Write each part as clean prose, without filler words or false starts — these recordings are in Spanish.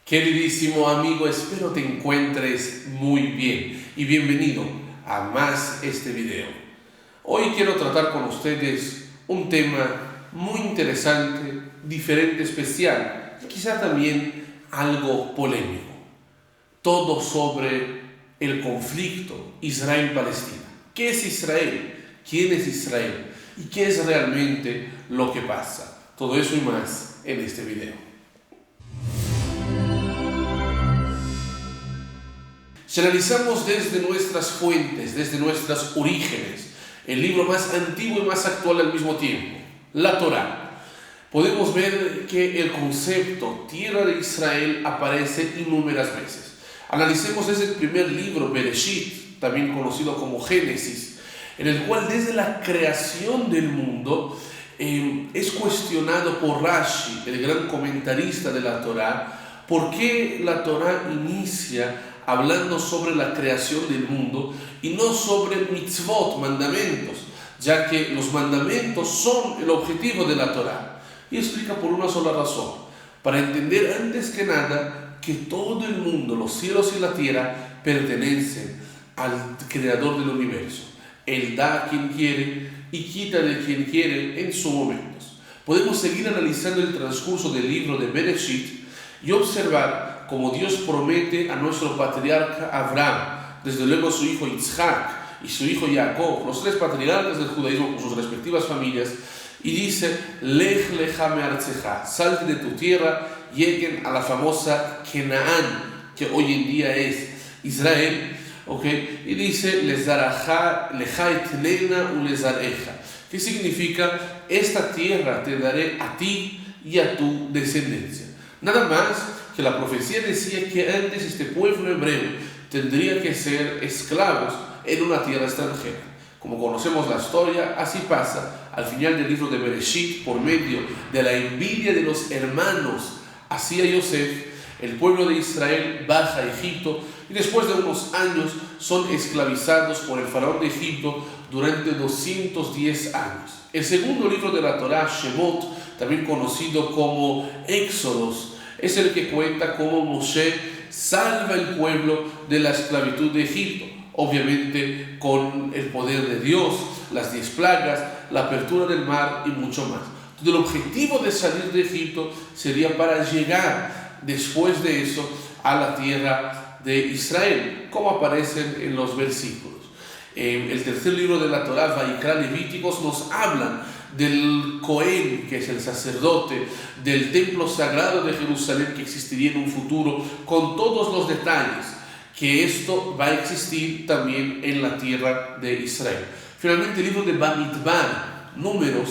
Queridísimo amigo, espero te encuentres muy bien y bienvenido a más este video. Hoy quiero tratar con ustedes un tema muy interesante, diferente, especial y quizá también algo polémico. Todo sobre el conflicto Israel-Palestina. ¿Qué es Israel? ¿Quién es Israel? ¿Y qué es realmente lo que pasa? Todo eso y más en este video. Si analizamos desde nuestras fuentes, desde nuestros orígenes, el libro más antiguo y más actual al mismo tiempo, la Torá, podemos ver que el concepto tierra de Israel aparece innumerables veces. Analicemos desde el primer libro, Bereshit, también conocido como Génesis, en el cual desde la creación del mundo es cuestionado por Rashi, el gran comentarista de la Torá, por qué la Torá inicia hablando sobre la creación del mundo y no sobre mitzvot, mandamientos, ya que los mandamientos son el objetivo de la Torá. Y explica por una sola razón, para entender antes que nada que todo el mundo, los cielos y la tierra, pertenecen al creador del universo. Él da a quien quiere y quita de quien quiere en sus momentos. Podemos seguir analizando el transcurso del libro de Bereshit y observar como Dios promete a nuestro patriarca Abraham, desde luego a su hijo Isaac y su hijo Jacob, los tres patriarcas del judaísmo con sus respectivas familias, y dice: Lech lecha me'artzecha, salte de tu tierra, lleguen a la famosa Canaán, que hoy en día es Israel, y dice: les dará lecha etnena u les dareja, que significa: esta tierra te daré a ti y a tu descendencia. Nada más que la profecía decía que antes este pueblo hebreo tendría que ser esclavos en una tierra extranjera. Como conocemos la historia, así pasa al final del libro de Bereshit, por medio de la envidia de los hermanos hacia Yosef, el pueblo de Israel baja a Egipto y después de unos años son esclavizados por el faraón de Egipto durante 210 años. El segundo libro de la Torá, Shemot, también conocido como Éxodos, es el que cuenta cómo Moshe salva el pueblo de la esclavitud de Egipto, obviamente con el poder de Dios, las 10 plagas, la apertura del mar y mucho más. Entonces, el objetivo de salir de Egipto sería para llegar después de eso a la tierra de Israel, como aparecen en los versículos. El tercer libro de la Torá, Vayikra, Levíticos, nos hablan del Cohen, que es el sacerdote, del templo sagrado de Jerusalén que existiría en un futuro, con todos los detalles, que esto va a existir también en la tierra de Israel. Finalmente, el libro de Bamidbar, Números,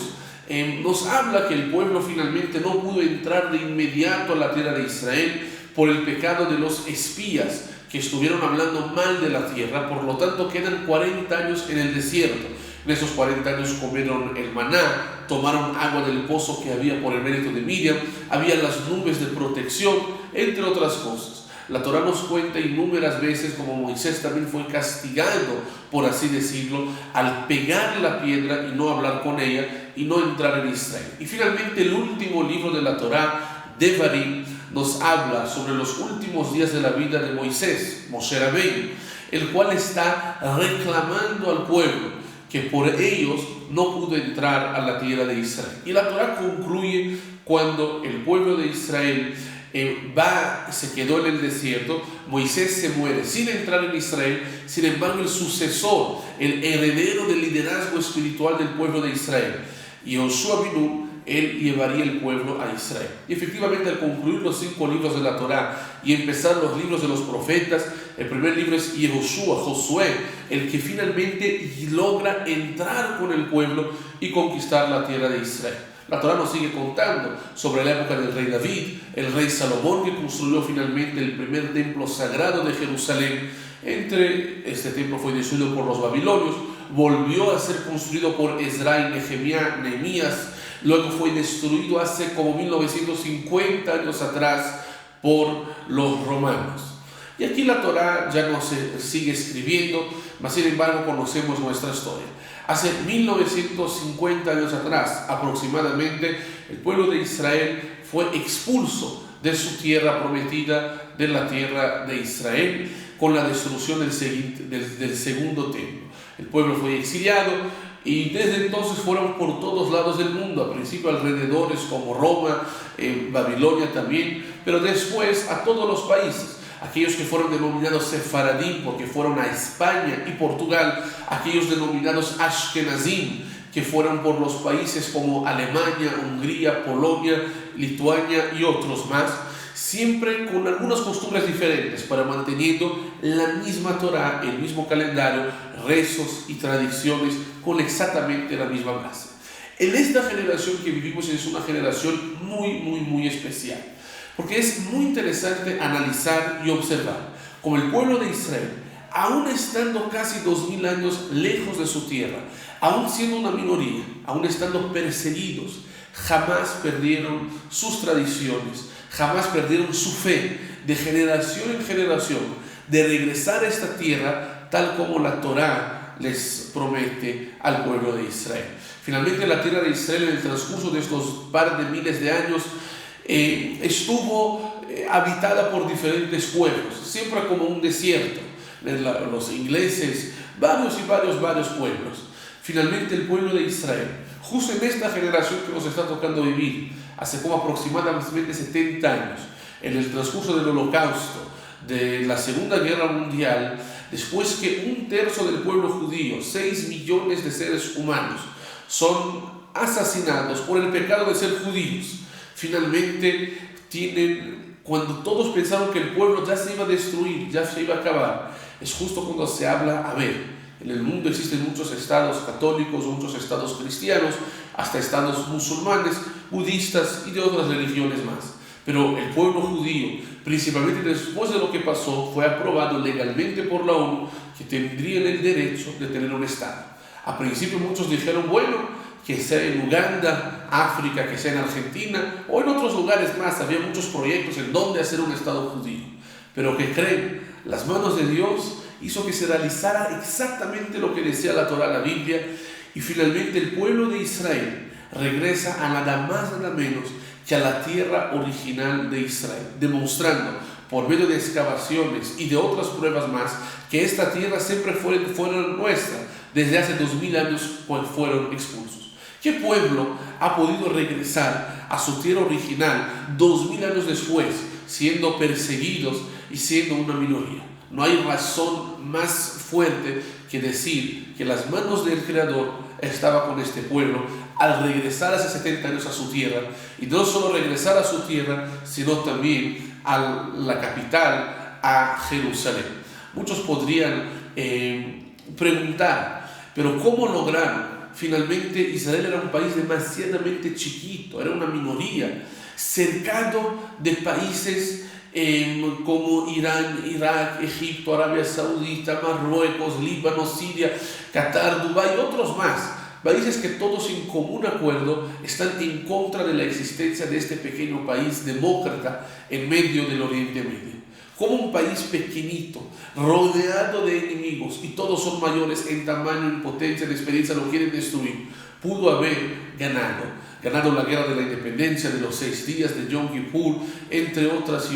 nos habla que el pueblo finalmente no pudo entrar de inmediato a la tierra de Israel por el pecado de los espías que estuvieron hablando mal de la tierra. Por lo tanto, quedan 40 años en el desierto. En esos 40 años comieron el maná, tomaron agua del pozo que había por el mérito de Miriam, había las nubes de protección, entre otras cosas. La Torá nos cuenta innumerables veces como Moisés también fue castigado, por así decirlo, al pegar la piedra y no hablar con ella y no entrar en Israel. Y finalmente el último libro de la Torá, Devarim, nos habla sobre los últimos días de la vida de Moisés, Moshe Rabbeinu, el cual está reclamando al pueblo que por ellos no pudo entrar a la tierra de Israel. Y la Torá concluye cuando el pueblo de Israel se quedó en el desierto. Moisés se muere sin entrar en Israel. Sin embargo, el sucesor, el heredero del liderazgo espiritual del pueblo de Israel, Yoshua ben Nun, él llevaría el pueblo a Israel. Y efectivamente, al concluir los 5 libros de la Torá y empezar los libros de los profetas, el primer libro es Josué, el que finalmente logra entrar con el pueblo y conquistar la tierra de Israel. La Torá nos sigue contando sobre la época del rey David, el rey Salomón, que construyó finalmente el primer templo sagrado de Jerusalén. Este templo fue destruido por los babilonios, volvió a ser construido por Ezra y Nehemías, luego fue destruido hace como 1950 años atrás por los romanos. Y aquí la Torá ya no se sigue escribiendo, mas sin embargo conocemos nuestra historia. Hace 1950 años atrás aproximadamente, el pueblo de Israel fue expulso de su tierra prometida, de la tierra de Israel, con la destrucción del segundo templo. El pueblo fue exiliado y desde entonces fueron por todos lados del mundo, al principio alrededores como Roma, Babilonia también, pero después a todos los países. Aquellos que fueron denominados Sefaradí porque fueron a España y Portugal, aquellos denominados Ashkenazim que fueron por los países como Alemania, Hungría, Polonia, Lituania y otros más, siempre con algunas costumbres diferentes, para manteniendo la misma Torá, el mismo calendario, rezos y tradiciones con exactamente la misma base. En esta generación que vivimos es una generación muy especial, porque es muy interesante analizar y observar como el pueblo de Israel, aún estando casi 2000 años lejos de su tierra, aún siendo una minoría, aún estando perseguidos, jamás perdieron sus tradiciones, jamás perdieron su fe, de generación en generación, de regresar a esta tierra tal como la Torá les promete al pueblo de Israel. Finalmente la tierra de Israel en el transcurso de estos par de miles de años estuvo habitada por diferentes pueblos, siempre como un desierto. Los ingleses, varios pueblos. Finalmente el pueblo de Israel, justo en esta generación que nos está tocando vivir, hace como aproximadamente 70 años, en el transcurso del Holocausto, de la Segunda Guerra Mundial, después que un tercio del pueblo judío, 6 millones de seres humanos, son asesinados por el pecado de ser judíos, finalmente cuando todos pensaron que el pueblo ya se iba a destruir, ya se iba a acabar, es justo cuando se habla, en el mundo existen muchos estados católicos, muchos estados cristianos, hasta estados musulmanes, budistas y de otras religiones más. Pero el pueblo judío, principalmente después de lo que pasó, fue aprobado legalmente por la ONU que tendrían el derecho de tener un estado. A principio muchos dijeron, bueno, que sea en Uganda, África, que sea en Argentina o en otros lugares más. Había muchos proyectos en donde hacer un estado judío. Pero que creen, las manos de Dios hizo que se realizara exactamente lo que decía la Torá, la Biblia, y finalmente el pueblo de Israel regresa a nada más nada menos que a la tierra original de Israel, demostrando por medio de excavaciones y de otras pruebas más que esta tierra siempre fue nuestra, desde hace 2000 años cuando fueron expulsos. ¿Qué pueblo ha podido regresar a su tierra original 2000 años después, siendo perseguidos y siendo una minoría? No hay razón más fuerte que decir que las manos del Creador estaban con este pueblo al regresar hace 70 años a su tierra, y no solo regresar a su tierra, sino también a la capital, a Jerusalén. Muchos podrían preguntar, pero ¿cómo lograron? Finalmente Israel era un país demasiadamente chiquito, era una minoría, cercado de países como Irán, Irak, Egipto, Arabia Saudita, Marruecos, Líbano, Siria, Qatar, Dubái y otros más. Países que todos en común acuerdo están en contra de la existencia de este pequeño país demócrata en medio del Oriente Medio. Como un país pequeñito, rodeado de enemigos, y todos son mayores en tamaño, en potencia, en experiencia, lo quieren destruir, pudo haber ganado la guerra de la independencia, de los 6 días de Yom Kippur, entre otras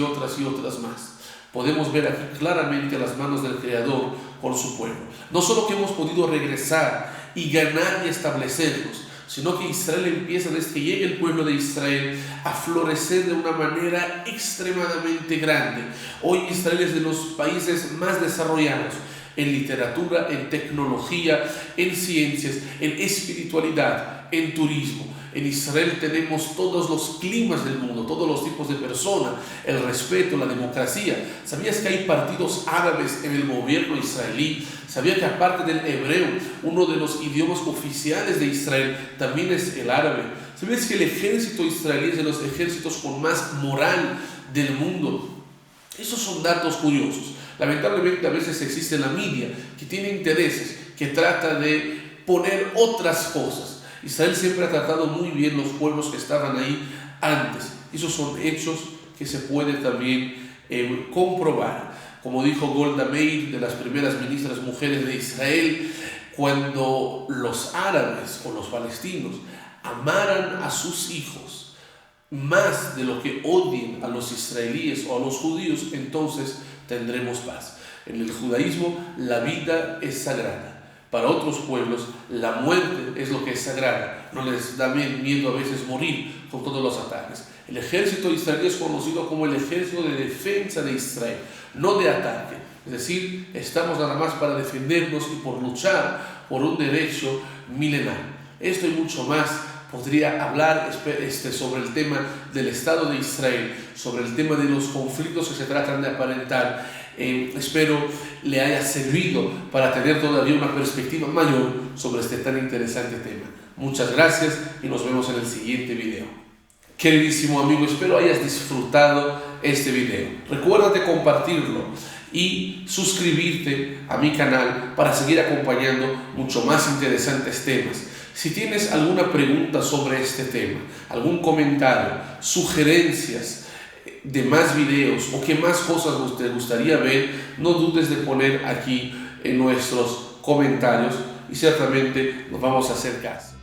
más. Podemos ver aquí claramente las manos del Creador por su pueblo. No solo que hemos podido regresar y ganar y establecernos, sino que Israel empieza desde que llega el pueblo de Israel a florecer de una manera extremadamente grande. Hoy Israel es de los países más desarrollados en literatura, en tecnología, en ciencias, en espiritualidad, en turismo. En Israel tenemos todos los climas del mundo, todos los tipos de personas, el respeto, la democracia. ¿Sabías que hay partidos árabes en el gobierno israelí? ¿Sabías que aparte del hebreo, uno de los idiomas oficiales de Israel también es el árabe? ¿Sabías que el ejército israelí es de los ejércitos con más moral del mundo? Esos son datos curiosos. Lamentablemente a veces existe la media que tiene intereses, que trata de poner otras cosas. Israel siempre ha tratado muy bien los pueblos que estaban ahí antes. Esos son hechos que se puede también comprobar. Como dijo Golda Meir, de las primeras ministras mujeres de Israel, cuando los árabes o los palestinos amaran a sus hijos más de lo que odien a los israelíes o a los judíos, entonces tendremos paz. En el judaísmo la vida es sagrada. Para otros pueblos la muerte es lo que es sagrada. No les da miedo a veces morir con todos los ataques. El ejército israelí es conocido como el ejército de defensa de Israel, no de ataque. Es decir, estamos nada más para defendernos y por luchar por un derecho milenario. Esto y mucho más podría hablar sobre el tema del Estado de Israel, sobre el tema de los conflictos que se tratan de aparentar. Espero le haya servido para tener todavía una perspectiva mayor sobre este tan interesante tema. Muchas gracias y nos vemos en el siguiente video. Queridísimo amigo, espero hayas disfrutado este video. Recuérdate compartirlo y suscribirte a mi canal para seguir acompañando mucho más interesantes temas. Si tienes alguna pregunta sobre este tema, algún comentario, sugerencias de más videos o qué más cosas te gustaría ver, no dudes de poner aquí en nuestros comentarios y ciertamente nos vamos a hacer caso.